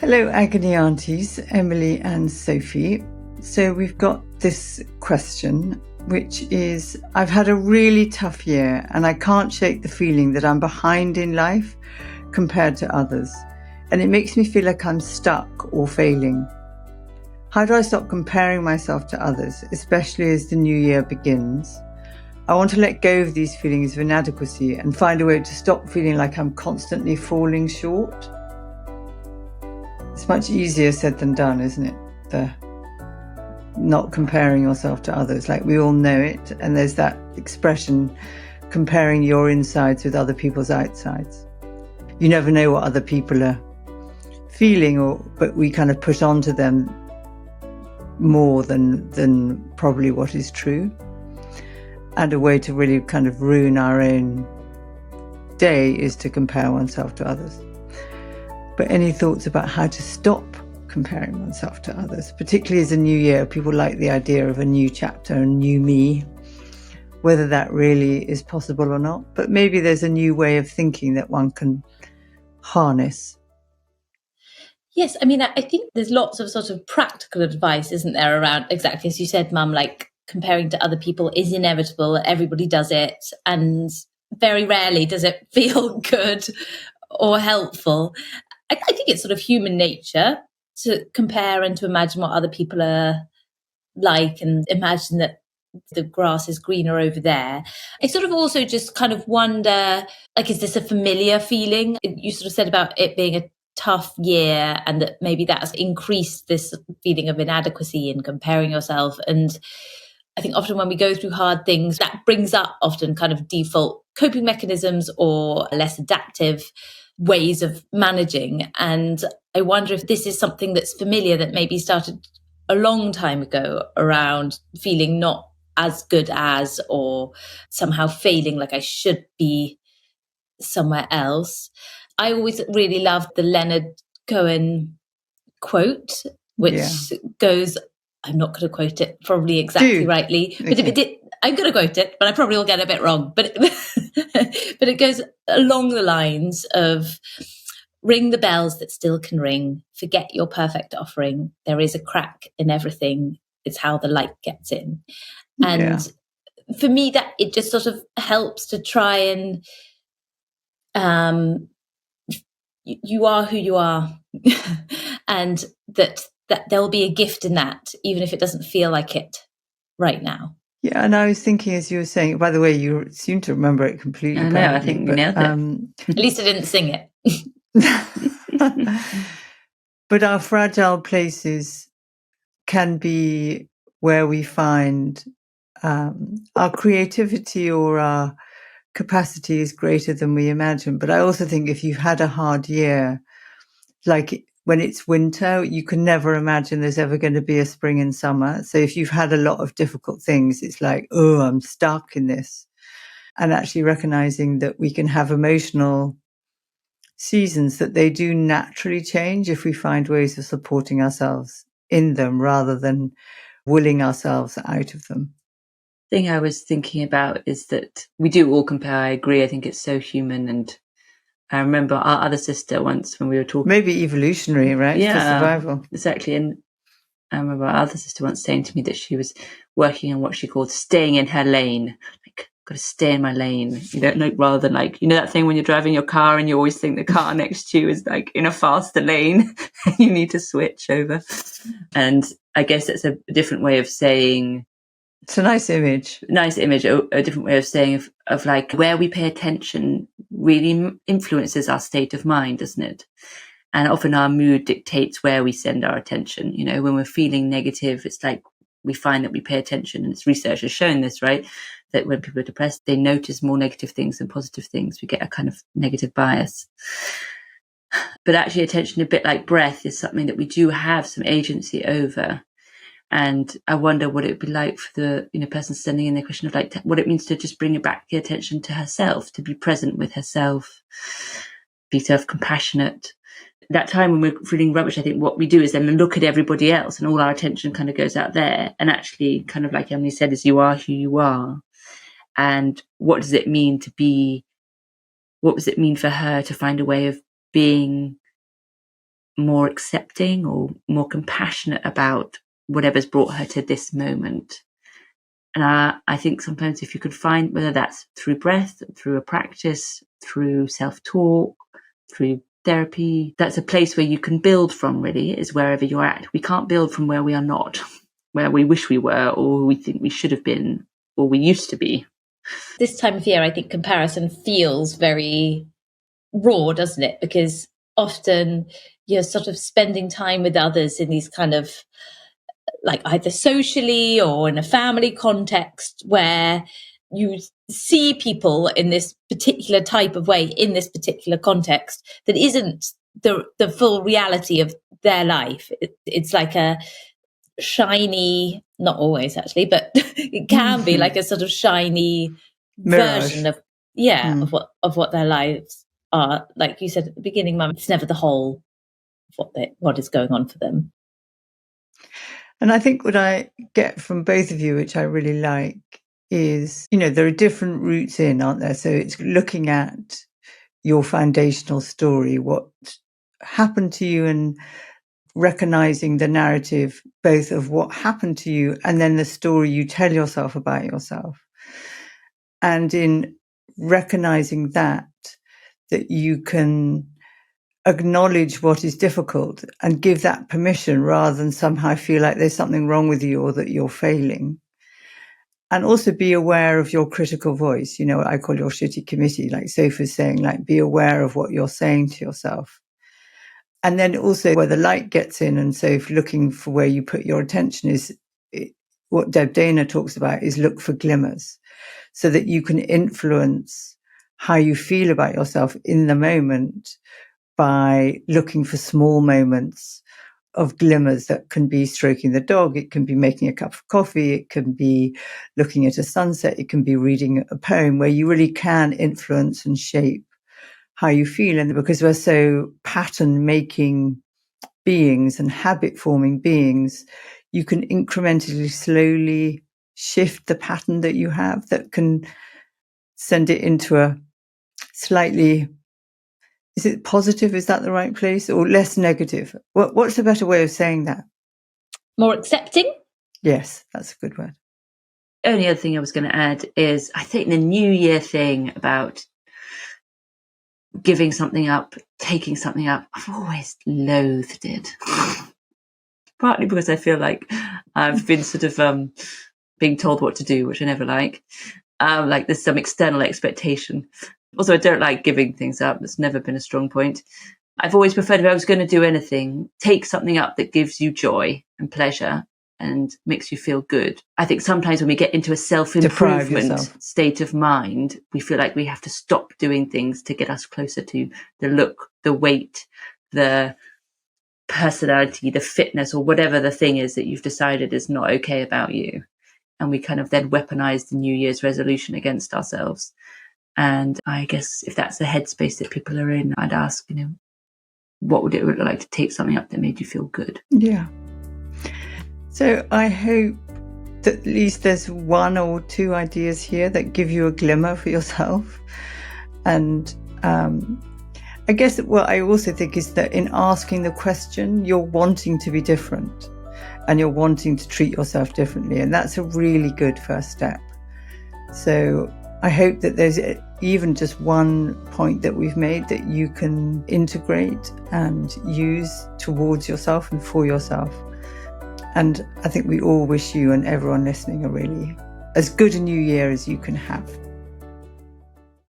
Hello, Agony Aunties, Emily and Sophie. So we've got this question, which is, I've had a really tough year and I can't shake the feeling that I'm behind in life compared to others. And it makes me feel like I'm stuck or failing. How do I stop comparing myself to others, especially as the new year begins? I want to let go of these feelings of inadequacy and find a way to stop feeling like I'm constantly falling short. It's much easier said than done, isn't it? The not comparing yourself to others. Like, we all know it. And there's that expression, comparing your insides with other people's outsides. You never know what other people are feeling, but we kind of put onto them more than probably what is true. And a way to really kind of ruin our own day is to compare oneself to others. But any thoughts about how to stop comparing oneself to others, particularly as a new year? People like the idea of a new chapter, a new me, whether that really is possible or not. But maybe there's a new way of thinking that one can harness. Yes, I mean, I think there's lots of sort of practical advice, isn't there, around, exactly as you said, Mum, like comparing to other people is inevitable. Everybody does it. And very rarely does it feel good or helpful. I think it's sort of human nature to compare and to imagine what other people are like and imagine that the grass is greener over there. I sort of also just kind of wonder, like, is this a familiar feeling? You sort of said about it being a tough year and that maybe that has increased this feeling of inadequacy and comparing yourself. And I think often when we go through hard things, that brings up often kind of default coping mechanisms or less adaptive ways of managing. And I wonder if this is something that's familiar that maybe started a long time ago around feeling not as good as, or somehow failing like I should be somewhere else. I always really loved the Leonard Cohen quote, which goes, I'm not going to quote it probably exactly rightly, but I'm going to quote it, but I probably will get it a bit wrong. But but it goes along the lines of, ring the bells that still can ring, forget your perfect offering. There is a crack in everything. It's how the light gets in. And for me, that it just sort of helps to try and you are who you are, and that there'll be a gift in that, even if it doesn't feel like it right now. Yeah, and I was thinking as you were saying, by the way, you seem to remember it completely. I know, I think you nailed it. At least I didn't sing it. But our fragile places can be where we find our creativity or our capacity is greater than we imagine. But I also think if you've had a hard year, like when it's winter, you can never imagine there's ever going to be a spring and summer. So if you've had a lot of difficult things, it's like, oh, I'm stuck in this. And actually recognizing that we can have emotional seasons, that they do naturally change if we find ways of supporting ourselves in them rather than willing ourselves out of them. Thing I was thinking about is that we do all compare. I agree. I think it's so human. And I remember our other sister once when we were talking. Maybe evolutionary, right? Yeah, for survival. Exactly. And I remember our other sister once saying to me that she was working on what she called staying in her lane. Like, got to stay in my lane. You know, like, rather than like, you know, that thing when you're driving your car and you always think the car next to you is like in a faster lane. You need to switch over. And I guess it's a different way of saying. It's a nice image. A different way of saying of like where we pay attention really influences our state of mind, doesn't it? And often our mood dictates where we send our attention. You know, when we're feeling negative, it's like we find that we pay attention, and it's research has shown this, right? That when people are depressed, they notice more negative things than positive things. We get a kind of negative bias. But actually attention, a bit like breath, is something that we do have some agency over. And I wonder what it would be like for the person sending in the question of like what it means to just bring back the attention to herself, to be present with herself, be self-compassionate. That time when we're feeling rubbish, I think what we do is then look at everybody else and all our attention kind of goes out there. And actually, kind of like Emily said, is you are who you are. And what does it mean to be, what does it mean for her to find a way of being more accepting or more compassionate about whatever's brought her to this moment. And I think sometimes if you could find, whether that's through breath, through a practice, through self-talk, through therapy, that's a place where you can build from, really, is wherever you're at. We can't build from where we are not, where we wish we were, or we think we should have been, or we used to be. This time of year, I think comparison feels very raw, doesn't it? Because often you're sort of spending time with others in these kind of, like, either socially or in a family context, where you see people in this particular type of way, in this particular context, that isn't the full reality of their life. It's like a shiny, not always actually, but it can be like a sort of shiny Mirage. version of what their lives are. Like you said at the beginning, Mum, it's never the whole of what is going on for them. And I think what I get from both of you, which I really like, is, there are different routes in, aren't there? So it's looking at your foundational story, what happened to you, and recognizing the narrative, both of what happened to you and then the story you tell yourself about yourself. And in recognizing that you can acknowledge what is difficult and give that permission, rather than somehow feel like there's something wrong with you or that you're failing. And also be aware of your critical voice. What I call your shitty committee, like Sophie's saying, like, be aware of what you're saying to yourself. And then also where the light gets in. And so if looking for where you put your attention is what Deb Dana talks about, is look for glimmers, so that you can influence how you feel about yourself in the moment by looking for small moments of glimmers. That can be stroking the dog, it can be making a cup of coffee, it can be looking at a sunset, it can be reading a poem, where you really can influence and shape how you feel. And because we're so pattern making beings and habit forming beings, you can incrementally, slowly shift the pattern that you have, that can send it into a slightly, is it positive? Is that the right place? Or less negative? What's a better way of saying that? More accepting? Yes, that's a good word. Only other thing I was going to add is, I think the New Year thing about giving something up, taking something up, I've always loathed it. Partly because I feel like I've been sort of being told what to do, which I never like. Like there's some external expectation. Also, I don't like giving things up. That's never been a strong point. I've always preferred, if I was going to do anything, take something up that gives you joy and pleasure and makes you feel good. I think sometimes when we get into a self-improvement state of mind, we feel like we have to stop doing things to get us closer to the look, the weight, the personality, the fitness, or whatever the thing is that you've decided is not okay about you. And we kind of then weaponize the New Year's resolution against ourselves. And I guess if that's the headspace that people are in, I'd ask, what would it look like to take something up that made you feel good? Yeah. So I hope that at least there's one or two ideas here that give you a glimmer for yourself. And I guess what I also think is that in asking the question, you're wanting to be different and you're wanting to treat yourself differently. And that's a really good first step. So I hope that there's even just one point that we've made that you can integrate and use towards yourself and for yourself. And I think we all wish you and everyone listening a really as good a new year as you can have.